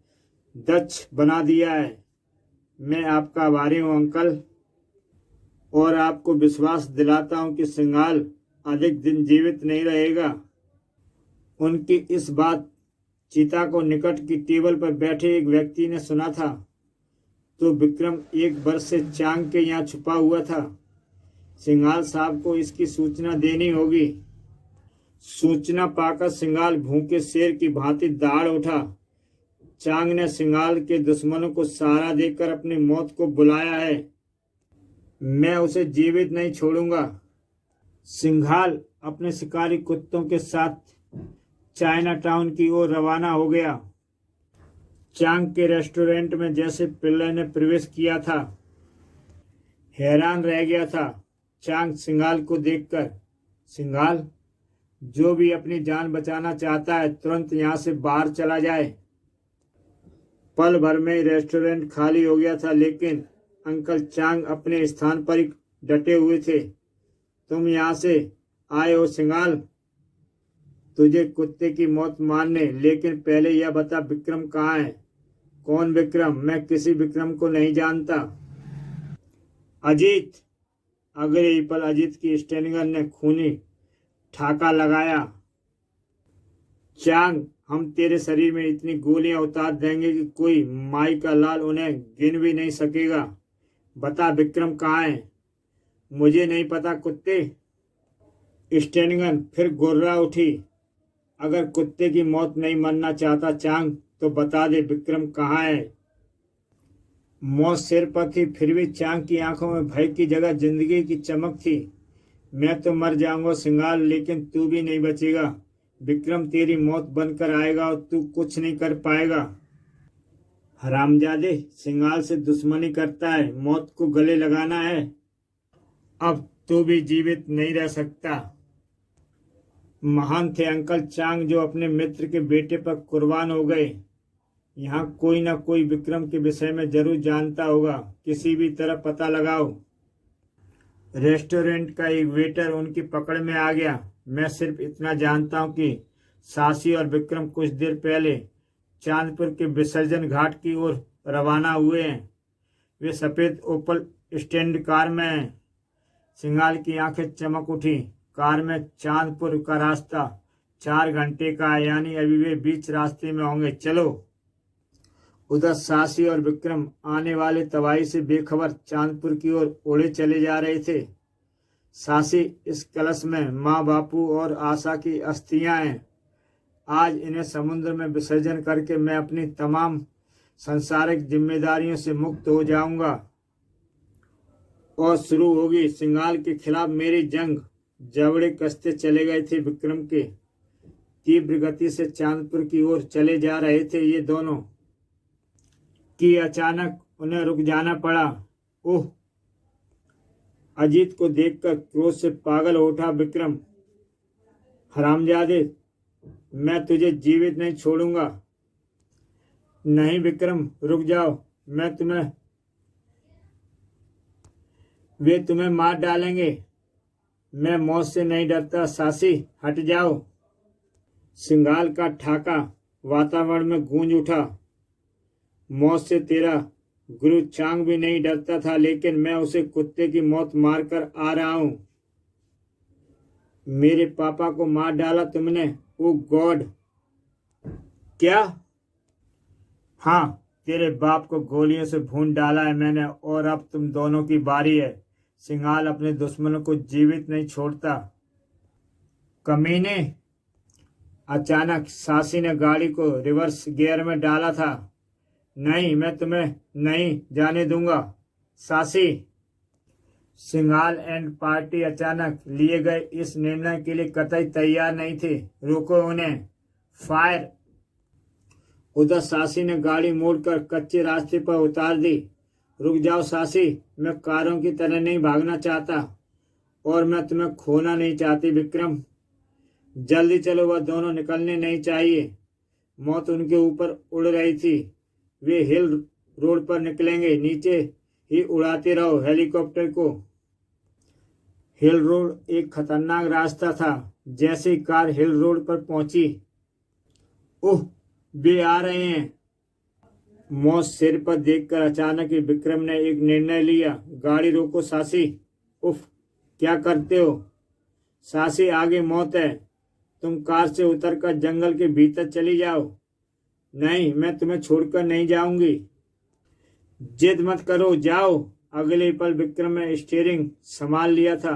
दक्ष बना दिया है। मैं आपका आभारी हूँ अंकल, और आपको विश्वास दिलाता हूँ कि सिंघाल अधिक दिन जीवित नहीं रहेगा। उनकी इस बात चिता को निकट की टेबल पर बैठे एक व्यक्ति ने सुना था। तो विक्रम 1 वर्ष से चांग के यहाँ छुपा हुआ था। सिंघाल साहब को इसकी सूचना देनी होगी। सूचना पाकर सिंघाल भूखे शेर की भांति दहाड़ उठा। चांग ने सिंघाल के दुश्मनों को सहारा देकर अपनी मौत को बुलाया है। मैं उसे जीवित नहीं छोड़ूंगा। सिंघाल अपने शिकारी कुत्तों के साथ चाइना टाउन की ओर रवाना हो गया। चांग के रेस्टोरेंट में जैसे पिल्ले ने प्रवेश किया था, हैरान रह गया था चांग सिंघाल को देखकर। सिंघाल, जो भी अपनी जान बचाना चाहता है तुरंत यहाँ से बाहर चला जाए। पल भर में ही रेस्टोरेंट खाली हो गया था, लेकिन अंकल चांग अपने स्थान पर ही डटे हुए थे। तुम यहाँ से आए हो सिंघाल, तुझे कुत्ते की मौत मारने, लेकिन पहले यह बता विक्रम कहाँ है? कौन विक्रम? मैं किसी विक्रम को नहीं जानता। अजीत। अगले ही पल अजीत की स्टेनगन ने खूनी ठाका लगाया। चांग, हम तेरे शरीर में इतनी गोलियां उतार देंगे कि कोई माई का लाल उन्हें गिन भी नहीं सकेगा। बता विक्रम कहाँ है? मुझे नहीं पता कुत्ते। स्टेनगन फिर गुर्रा उठी। अगर कुत्ते की मौत नहीं मरना चाहता चांग, तो बता दे विक्रम कहाँ है। मौत सिर पर थी, फिर भी चांग की आंखों में भय की जगह जिंदगी की चमक थी। मैं तो मर जाऊंगा सिंगाल, लेकिन तू भी नहीं बचेगा। विक्रम तेरी मौत बनकर आएगा और तू कुछ नहीं कर पाएगा। हरामजादे, सिंगाल से दुश्मनी करता है, मौत को गले लगाना है। अब तू भी जीवित नहीं रह सकता। महान थे अंकल चांग जो अपने मित्र के बेटे पर कुर्बान हो गए। यहाँ कोई ना कोई विक्रम के विषय में जरूर जानता होगा, किसी भी तरह पता लगाओ। रेस्टोरेंट का एक वेटर उनकी पकड़ में आ गया। मैं सिर्फ इतना जानता हूँ कि सासी और विक्रम कुछ देर पहले चांदपुर के विसर्जन घाट की ओर रवाना हुए हैं। वे सफेद ओपल स्टैंड कार में हैं। सिंगाल की आंखें चमक उठी। कार में चांदपुर का रास्ता 4 घंटे का है, यानी अभी वे बीच रास्ते में होंगे। चलो। उधर सासी और विक्रम आने वाले तबाही से बेखबर चांदपुर की ओर उड़े चले जा रहे थे। सासी, इस कलश में माँ, बापू और आशा की अस्थियां हैं। आज इन्हें समुद्र में विसर्जन करके मैं अपनी तमाम सांसारिक जिम्मेदारियों से मुक्त हो जाऊंगा और शुरू होगी सिंगाल के खिलाफ मेरी जंग। जबड़े कसते चले गए थे विक्रम के। तीव्र गति से चांदपुर की ओर चले जा रहे थे ये दोनों कि अचानक उन्हें रुक जाना पड़ा। ओह! अजीत को देखकर क्रोध से पागल हो उठा विक्रम। हरामजादे, मैं तुझे जीवित नहीं छोड़ूंगा। नहीं विक्रम, रुक जाओ। वे तुम्हें मार डालेंगे। मैं मौत से नहीं डरता। सासी, हट जाओ। सिंगाल का ठाका वातावरण में गूंज उठा। मौत से तेरा गुरु चांग भी नहीं डरता था, लेकिन मैं उसे कुत्ते की मौत मारकर आ रहा हूं। मेरे पापा को मार डाला तुमने। ओ गॉड! क्या? हाँ, तेरे बाप को गोलियों से भून डाला है मैंने, और अब तुम दोनों की बारी है। सिंगाल अपने दुश्मनों को जीवित नहीं छोड़ता। कमीने! अचानक सासी ने गाड़ी को रिवर्स गियर में डाला था। नहीं, मैं तुम्हें नहीं जाने दूंगा। सासी! सिंगाल एंड पार्टी अचानक लिए गए इस निर्णय के लिए कतई तैयार नहीं थे। रोको उन्हें। फायर! उधर सासी ने गाड़ी मोड़कर कच्चे रास्ते पर उतार दी। रुक जाओ सासी, मैं कारों की तरह नहीं भागना चाहता, और मैं तुम्हें खोना नहीं चाहती विक्रम। जल्दी चलो, वह दोनों निकलने नहीं चाहिए। मौत उनके ऊपर उड़ रही थी। वे हिल रोड पर निकलेंगे। नीचे ही उड़ाते रहो हेलीकॉप्टर को। हिल रोड एक खतरनाक रास्ता था। जैसे ही कार हिल रोड पर पहुंची, ओह, वे आ रहे हैं। मौत सिर पर देखकर अचानक ही विक्रम ने एक निर्णय लिया। गाड़ी रोको सासी। उफ, क्या करते हो? सासी, आगे मौत है। तुम कार से उतरकर जंगल के भीतर चली जाओ। नहीं, मैं तुम्हें छोड़कर नहीं जाऊंगी। जिद मत करो, जाओ। अगले पल विक्रम ने स्टीयरिंग संभाल लिया था।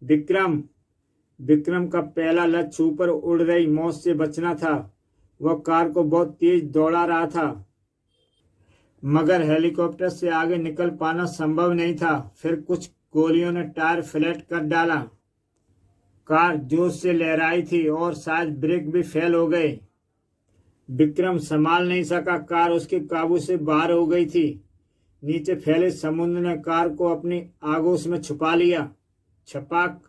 विक्रम का पहला लक्ष्य ऊपर उड़ रही मौत से बचना था। वह कार को बहुत तेज दौड़ा रहा था, मगर हेलीकॉप्टर से आगे निकल पाना संभव नहीं था। फिर कुछ गोलियों ने टायर फ्लैट कर डाला। कार जोश से लहराई थी और शायद ब्रेक भी फेल हो गए। विक्रम संभाल नहीं सका। कार उसके काबू से बाहर हो गई थी। नीचे फैले समुद्र ने कार को अपनी आगोश में छुपा लिया। छपाक!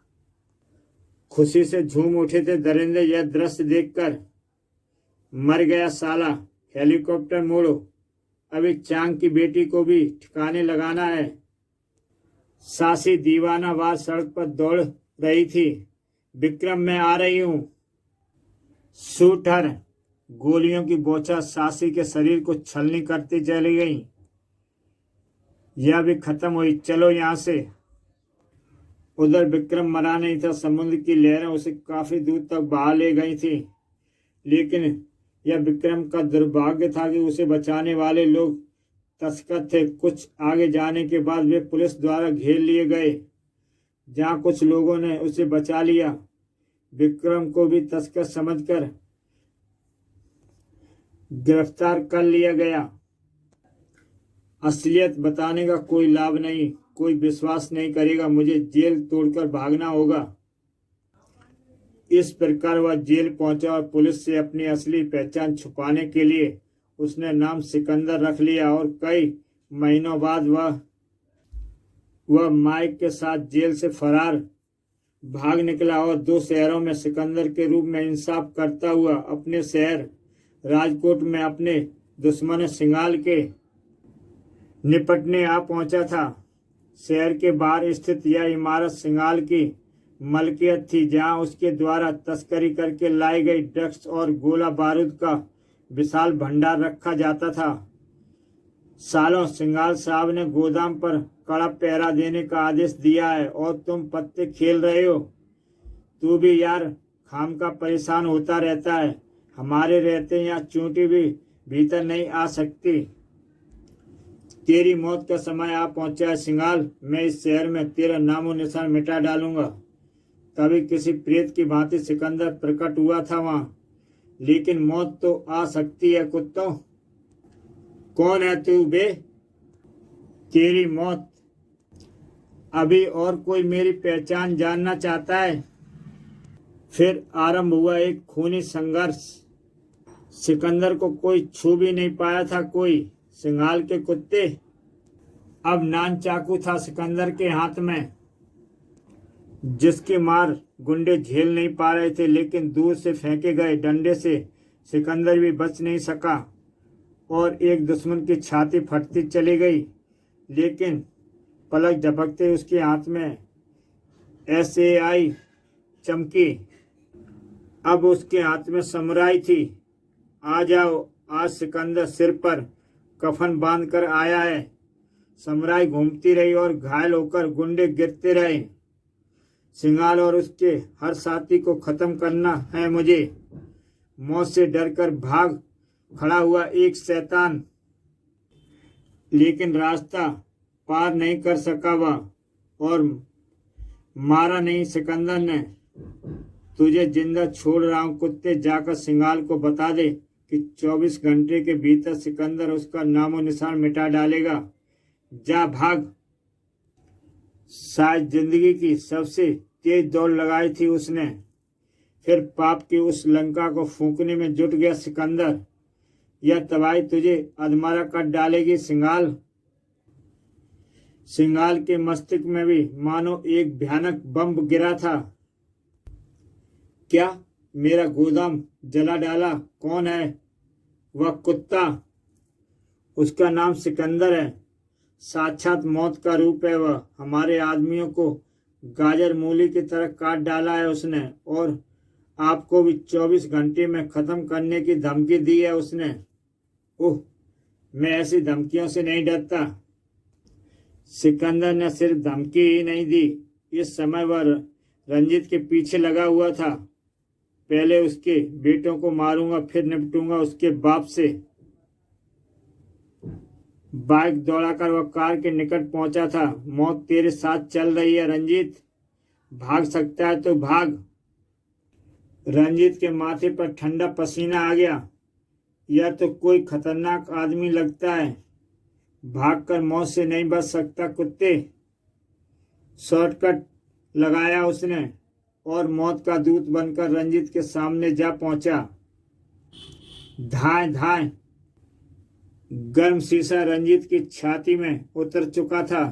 खुशी से झूम उठे थे दरिंदे यह दृश्य देखकर। मर गया साला। हेलीकॉप्टर मोड़ो, अभी चांग की बेटी को भी ठिकाने लगाना है। सासी दीवानावार सड़क पर दौड़ रही थी। विक्रम, मैं आ रही हूं। शूटर! गोलियों की बौछार सासी के शरीर को छलनी करती चली गई। यह भी खत्म हुई। चलो यहां से। उधर विक्रम मरा नहीं था। समुद्र की लहरें उसे काफी दूर तक बहा ले गई थी, लेकिन यह विक्रम का दुर्भाग्य था कि उसे बचाने वाले लोग तस्कर थे। कुछ आगे जाने के बाद वे पुलिस द्वारा घेर लिए गए, जहां कुछ लोगों ने उसे बचा लिया। विक्रम को भी तस्कर समझकर गिरफ्तार कर लिया गया। असलियत बताने का कोई लाभ नहीं, कोई विश्वास नहीं करेगा, मुझे जेल तोड़कर भागना होगा। इस प्रकार वह जेल पहुंचा और पुलिस से अपनी असली पहचान छुपाने के लिए उसने नाम सिकंदर रख लिया और कई महीनों बाद वह माइक के साथ जेल से फरार भाग निकला और 2 शहरों में सिकंदर के रूप में इंसाफ करता हुआ अपने शहर राजकोट में अपने दुश्मन सिंगाल के निपटने आ पहुंचा था। शहर के बाहर स्थित यह इमारत सिंगाल की मलकियत थी, जहां उसके द्वारा तस्करी करके लाई गई ड्रग्स और गोला बारूद का विशाल भंडार रखा जाता था। सालों सिंगाल साहब ने गोदाम पर कड़ा पहरा देने का आदेश दिया है और तुम पत्ते खेल रहे हो। तू भी यार खाम का परेशान होता रहता है। हमारे रहते यहाँ चूंटी भी भीतर नहीं आ सकती। तेरी मौत का समय आ पहुंचा है सिंगाल। मैं इस शहर में तेरा नामो निशान मिटा डालूंगा। तभी किसी प्रेत की भांति सिकंदर प्रकट हुआ था वहां। लेकिन मौत तो आ सकती है कुत्तों। कौन है तू बे? तेरी मौत। अभी और कोई मेरी पहचान जानना चाहता है? फिर आरंभ हुआ एक खूनी संघर्ष। सिकंदर को कोई छू भी नहीं पाया था कोई। सिंगाल के कुत्ते। अब नान चाकू था सिकंदर के हाथ में, जिसकी मार गुंडे झेल नहीं पा रहे थे। लेकिन दूर से फेंके गए डंडे से सिकंदर भी बच नहीं सका और एक दुश्मन की छाती फटती चली गई। लेकिन पलक झपकते उसके हाथ में SAI चमकी। अब उसके हाथ में समुराई थी। आ जाओ, आज सिकंदर सिर पर कफन बांध कर आया है। समुराई घूमती रही और घायल होकर गुंडे गिरते रहे। सिंगाल और उसके हर साथी को खत्म करना है मुझे। मौत से डरकर भाग खड़ा हुआ एक शैतान, लेकिन रास्ता पार नहीं कर सका वह और मारा नहीं सिकंदर ने। तुझे जिंदा छोड़ रहा हूं कुत्ते। जाकर सिंगाल को बता दे कि 24 घंटे के भीतर सिकंदर उसका नामो निशान मिटा डालेगा। जा भाग। शायद जिंदगी की सबसे तेज दौड़ लगाई थी उसने। फिर पाप की उस लंका को फूंकने में जुट गया सिकंदर। यह तबाही तुझे अधमरा कर डालेगी सिंगाल। सिंगाल के मस्तिष्क में भी मानो एक भयानक बम गिरा था। क्या मेरा गोदाम जला डाला? कौन है वह कुत्ता? उसका नाम सिकंदर है। साक्षात मौत का रूप है वह। हमारे आदमियों को गाजर मूली की तरह काट डाला है उसने और आपको भी 24 घंटे में खत्म करने की धमकी दी है उसने। ओह, मैं ऐसी धमकियों से नहीं डरता। सिकंदर ने सिर्फ धमकी ही नहीं दी, इस समय वह रंजीत के पीछे लगा हुआ था। पहले उसके बेटों को मारूंगा, फिर निपटूंगा उसके बाप से। बाइक दौड़ाकर वह कार के निकट पहुंचा था। मौत तेरे साथ चल रही है रंजीत। भाग सकता है तो भाग। रंजीत के माथे पर ठंडा पसीना आ गया। यह तो कोई खतरनाक आदमी लगता है। भागकर मौत से नहीं बच सकता कुत्ते। शॉर्टकट लगाया उसने और मौत का दूत बनकर रंजीत के सामने जा पहुंचा। धाए धाए। गर्म शीशा रंजीत की छाती में उतर चुका था।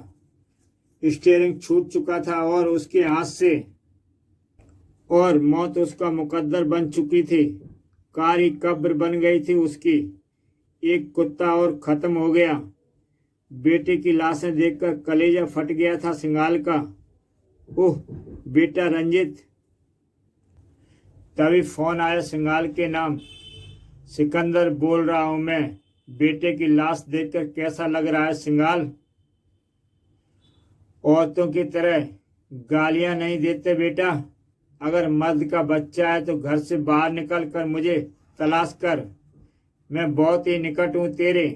स्टीयरिंग छूट चुका था और उसके हाथ से और मौत उसका मुकद्दर बन चुकी थी। कार ही कब्र बन गई थी उसकी। एक कुत्ता और खत्म हो गया। बेटे की लाशें देखकर कलेजा फट गया था सिंगाल का। ओह बेटा रंजीत। तभी फोन आया सिंगाल के नाम। सिकंदर बोल रहा हूं मैं। बेटे की लाश देखकर कैसा लग रहा है सिंगाल? औरतों की तरह गालियां नहीं देते बेटा। अगर मर्द का बच्चा है तो घर से बाहर निकल कर मुझे तलाश कर। मैं बहुत ही निकट हूं तेरे।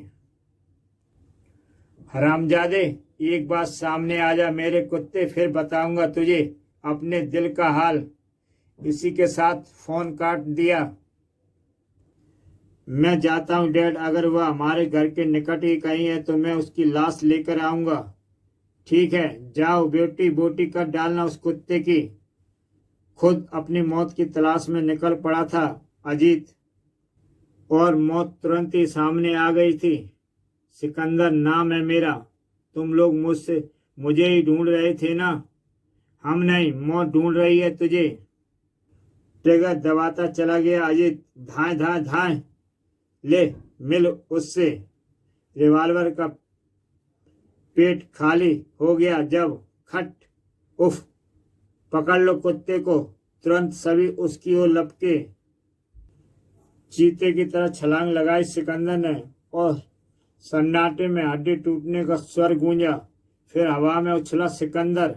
हरामजादे, एक बात सामने आ जा मेरे कुत्ते, फिर बताऊंगा तुझे अपने दिल का हाल। इसी के साथ फोन काट दिया। मैं जाता हूँ डैड, अगर वह हमारे घर के निकट ही कहीं है तो मैं उसकी लाश लेकर आऊंगा। ठीक है, जाओ बेटी बोटी कर डालना उस कुत्ते की। खुद अपनी मौत की तलाश में निकल पड़ा था अजीत, और मौत तुरंत ही सामने आ गई थी। सिकंदर नाम है मेरा। तुम लोग मुझे ही ढूंढ रहे थे ना? हम नहीं, मौत ढूंढ रही है तुझे। ट्रिगर दबाता चला गया अजीत। धाए धाए धाए, ले मिल उससे। रिवॉल्वर का पेट खाली हो गया जब खट, उफ, पकड़ लो कुत्ते को। तुरंत सभी उसकी ओर लपके। चीते की तरह छलांग लगाई सिकंदर ने, और सन्नाटे में हड्डी टूटने का स्वर गूंजा। फिर हवा में उछला सिकंदर।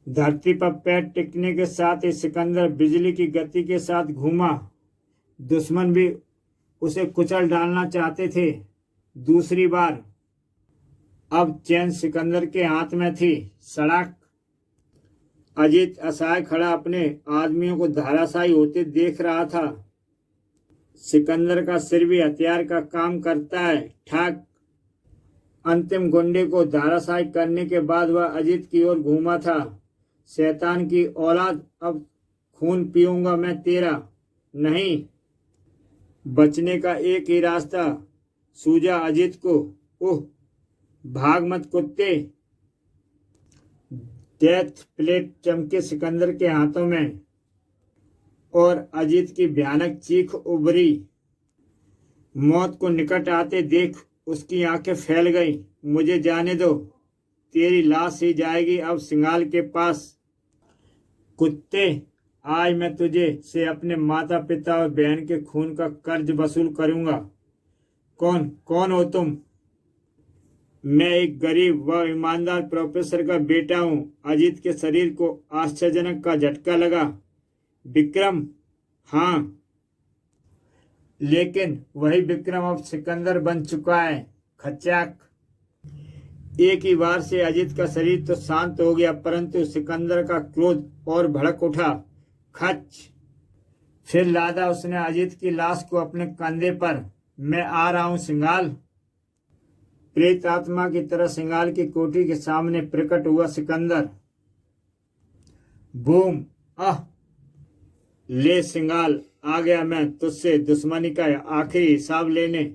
धरती पर पैर टिकने के साथ ही सिकंदर बिजली की गति के साथ घूमा। दुश्मन भी उसे कुचल डालना चाहते थे। दूसरी बार अब चैन सिकंदर के हाथ में थी। सड़क। अजीत असहाय खड़ा अपने आदमियों को धराशायी होते देख रहा था। सिकंदर का सिर भी हथियार का काम करता है। ठाक। अंतिम गुंडे को धराशायी करने के बाद वह अजीत की ओर घूमा था। शैतान की औलाद, अब खून पीऊंगा मैं तेरा। नहीं। बचने का एक ही रास्ता सूझा अजीत को। ओह, भाग मत कुत्ते। डेथ प्लेट चमके सिकंदर के हाथों में, और अजीत की भयानक चीख उभरी। मौत को निकट आते देख उसकी आंखें फैल गईं। मुझे जाने दो, तेरी लाश ही जाएगी अब सिंगाल के पास। कुत्ते, आज मैं तुझे से अपने माता पिता और बहन के खून का कर्ज वसूल करूंगा। कौन कौन हो तुम? मैं एक गरीब व ईमानदार प्रोफेसर का बेटा हूं। अजीत के शरीर को आश्चर्यजनक का झटका लगा। विक्रम? हाँ, लेकिन वही विक्रम अब सिकंदर बन चुका है। खच्चाक। एक ही बार से अजीत का शरीर तो शांत हो गया, परंतु सिकंदर का क्रोध और भड़क उठा। खच। फिर लादा उसने अजीत की लाश को अपने कंधे पर। मैं आ रहा हूं सिंगाल। प्रेत आत्मा की तरह सिंगाल की कोठी के सामने प्रकट हुआ सिकंदर। बूम। आह, ले सिंगाल, आ गया मैं तुझसे दुश्मनी का आखिरी हिसाब लेने।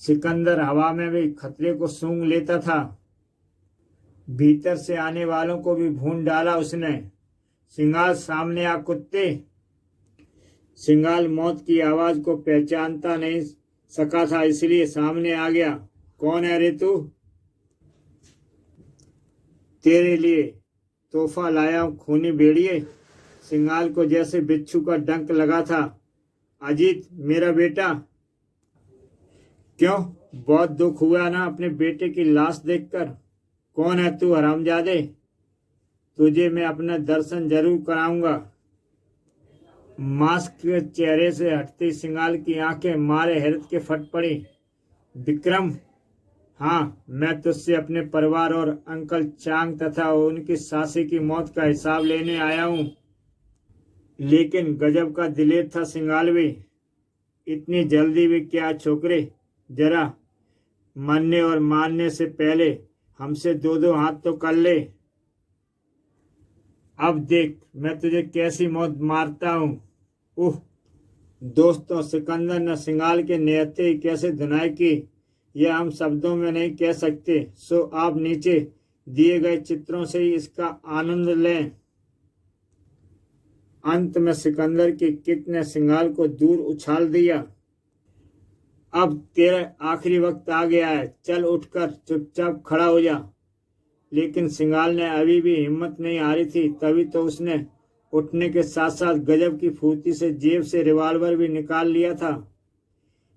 सिकंदर हवा में भी खतरे को सूंघ लेता था। भीतर से आने वालों को भी भून डाला उसने। सिंगाल, सामने आ कुत्ते। सिंगाल मौत की आवाज को पहचानता नहीं सका था, इसलिए सामने आ गया। कौन है रे तू? तेरे लिए तोहफा लाया हूं खूनी भेड़िए। सिंगाल को जैसे बिच्छू का डंक लगा था। अजीत, मेरा बेटा। क्यों, बहुत दुख हुआ ना अपने बेटे की लाश देखकर? कौन है तू हरामजादे? तुझे मैं अपना दर्शन जरूर कराऊंगा। मास्क के चेहरे से हटती सिंगाल की आंखें मारे हैरत के फट पड़ी। विक्रम? हाँ, मैं तुझसे अपने परिवार और अंकल चांग तथा उनकी सासी की मौत का हिसाब लेने आया हूँ। लेकिन गजब का दिलेर था सिंगाल भी। इतनी जल्दी भी क्या छोकरे? जरा मरने और मारने से पहले हमसे दो दो हाथ तो कर ले। अब देख मैं तुझे कैसी मौत मारता हूँ। उह। दोस्तों, सिकंदर ने सिंगाल के निहत्थे ही कैसे धुनाई की, यह हम शब्दों में नहीं कह सकते। सो आप नीचे दिए गए चित्रों से ही इसका आनंद लें। अंत में सिकंदर की किक ने सिंगाल को दूर उछाल दिया। अब तेरा आखिरी वक्त आ गया है, चल उठकर चुपचाप खड़ा हो जा। लेकिन सिंगाल ने अभी भी हिम्मत नहीं हारी थी। तभी तो उसने उठने के साथ साथ गजब की फुर्ती से जेब से रिवॉल्वर भी निकाल लिया था।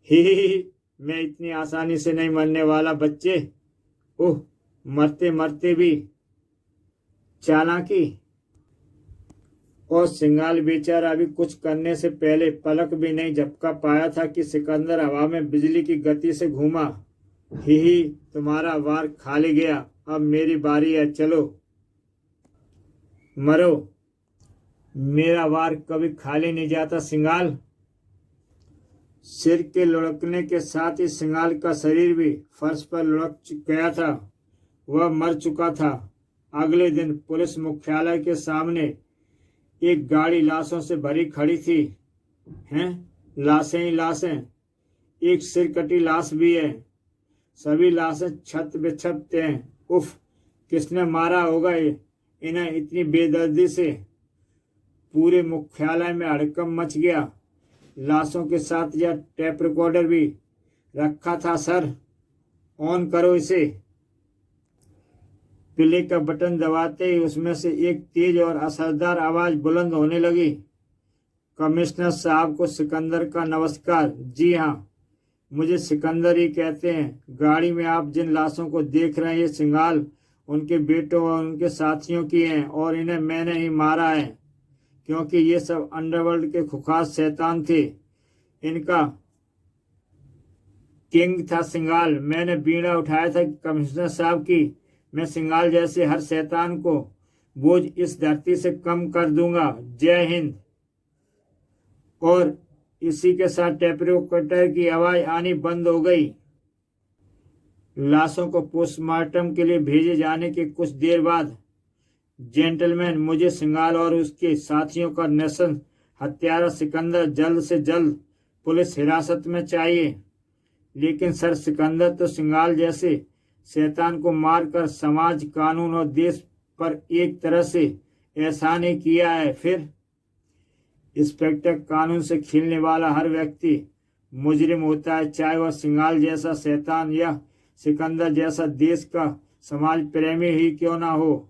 ही, मैं इतनी आसानी से नहीं मरने वाला बच्चे। ओह, मरते मरते भी चालाकी। और सिंगाल बेचारा अभी कुछ करने से पहले पलक भी नहीं झपका पाया था कि सिकंदर हवा में बिजली की गति से घूमा। ही, तुम्हारा वार खाली गया, अब मेरी बारी है, चलो मरो। मेरा वार कभी खाली नहीं जाता सिंगाल। सिर के लुढ़कने के साथ ही सिंगाल का शरीर भी फर्श पर लुढ़क गया था। वह मर चुका था। अगले दिन पुलिस मुख्यालय के सामने एक गाड़ी लाशों से भरी खड़ी थी। हैं, लाशें ही लाशें, एक सिर कटी लाश भी है। सभी लाशें छत पे छत हैं। उफ, किसने मारा होगा इन्हें इतनी बेदर्दी से। पूरे मुख्यालय में हड़कंप मच गया। लाशों के साथ यह टेप रिकॉर्डर भी रखा था। सर, ऑन करो इसे। प्ले का बटन दबाते ही उसमें से एक तेज और असरदार आवाज बुलंद होने लगी। कमिश्नर साहब को सिकंदर का नमस्कार। जी हाँ, मुझे सिकंदर ही कहते हैं। गाड़ी में आप जिन लाशों को देख रहे हैं ये सिंगाल, उनके बेटों और उनके साथियों की हैं और इन्हें मैंने ही मारा है, क्योंकि ये सब अंडरवर्ल्ड के खुखास शैतान थे। इनका किंग था सिंगाल। मैंने बीड़ा उठाया था कमिश्नर साहब की मैं सिंगाल जैसे हर शैतान को बोझ इस धरती से कम कर दूंगा। जय हिंद। और इसी के साथ टेप रिकॉर्डर की आवाज आनी बंद हो गई। लाशों को पोस्टमार्टम के लिए भेजे जाने के कुछ देर बाद, जेंटलमैन, मुझे सिंगाल और उसके साथियों का नृशंस हत्यारा सिकंदर जल्द से जल्द पुलिस हिरासत में चाहिए। लेकिन सर, सिकंदर तो सिंगाल जैसे शैतान को मारकर समाज, कानून और देश पर एक तरह से एहसान ही किया है। फिर इंस्पेक्टर, कानून से खेलने वाला हर व्यक्ति मुजरिम होता है, चाहे वह सिंगाल जैसा शैतान या सिकंदर जैसा देश का समाज प्रेमी ही क्यों ना हो।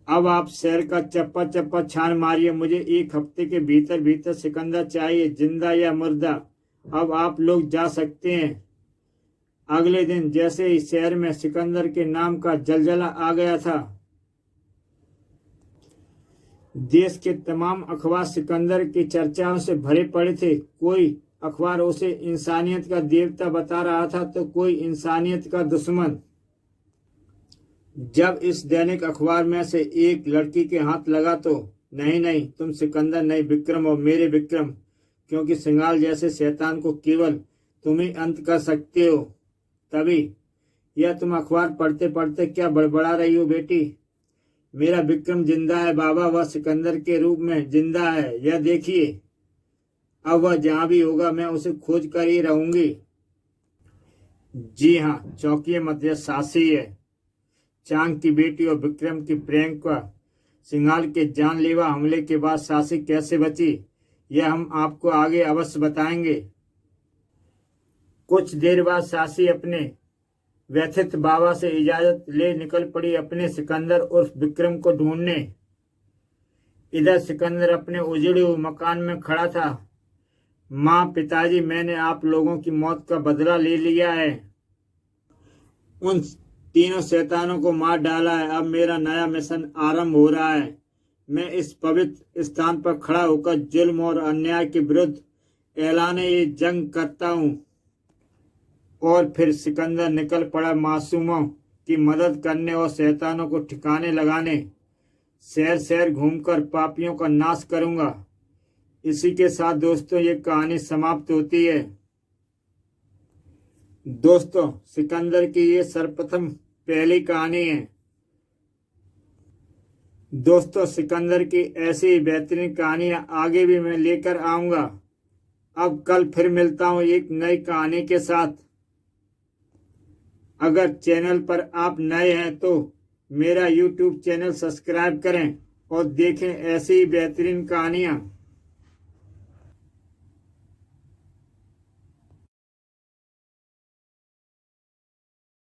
अब आप शहर का चप्पा चप्पा छान मारिए। मुझे 1 हफ्ते के भीतर भीतर सिकंदर चाहिए, जिंदा या मुर्दा। अब आप लोग जा सकते हैं। अगले दिन जैसे ही शहर में सिकंदर के नाम का जलजला आ गया था, देश के तमाम अखबार सिकंदर की चर्चाओं से भरे पड़े थे। कोई अखबार उसे इंसानियत का देवता बता रहा था तो कोई इंसानियत का दुश्मन। जब इस दैनिक अखबार में से एक लड़की के हाथ लगा तो, नहीं नहीं, तुम सिकंदर नहीं, विक्रम और मेरे विक्रम, क्योंकि सिंगाल जैसे शैतान को केवल तुम ही अंत कर सकते हो। तभी, यह तुम अखबार पढ़ते पढ़ते क्या बड़बड़ा रही हो बेटी? मेरा विक्रम जिंदा है बाबा, वह सिकंदर के रूप में जिंदा है। यह देखिए, अब वह जहां भी होगा मैं उसे खोज कर ही रहूंगी। जी हाँ, चौंकिए मत, यह सासी है, चांग की बेटी। और विक्रम की प्रियंका। सिंगाल के जानलेवा हमले के बाद सासी कैसे बची, यह हम आपको आगे अवश्य बताएंगे। कुछ देर बाद सासी अपने व्यथित बाबा से इजाजत ले निकल पड़ी अपने सिकंदर उर्फ विक्रम को ढूंढने। इधर सिकंदर अपने उजड़े हुए मकान में खड़ा था। माँ, पिताजी, मैंने आप लोगों की मौत का बदला ले लिया है। उन तीनों शैतानों को मार डाला है। अब मेरा नया मिशन आरंभ हो रहा है। मैं इस पवित्र स्थान पर खड़ा होकर जुल्म और अन्याय के विरुद्ध ऐलान-ए जंग करता हूँ। और फिर सिकंदर निकल पड़ा मासूमों की मदद करने और शैतानों को ठिकाने लगाने। शहर शहर घूमकर पापियों का नाश करूंगा। इसी के साथ दोस्तों ये कहानी समाप्त होती है। दोस्तों, सिकंदर की ये सर्वप्रथम पहली कहानी है। दोस्तों, सिकंदर की ऐसी ही बेहतरीन कहानियां आगे भी मैं लेकर आऊंगा। अब कल फिर मिलता हूं एक नई कहानी के साथ। अगर चैनल पर आप नए हैं तो मेरा YouTube चैनल सब्सक्राइब करें और देखें ऐसी ही बेहतरीन कहानियां।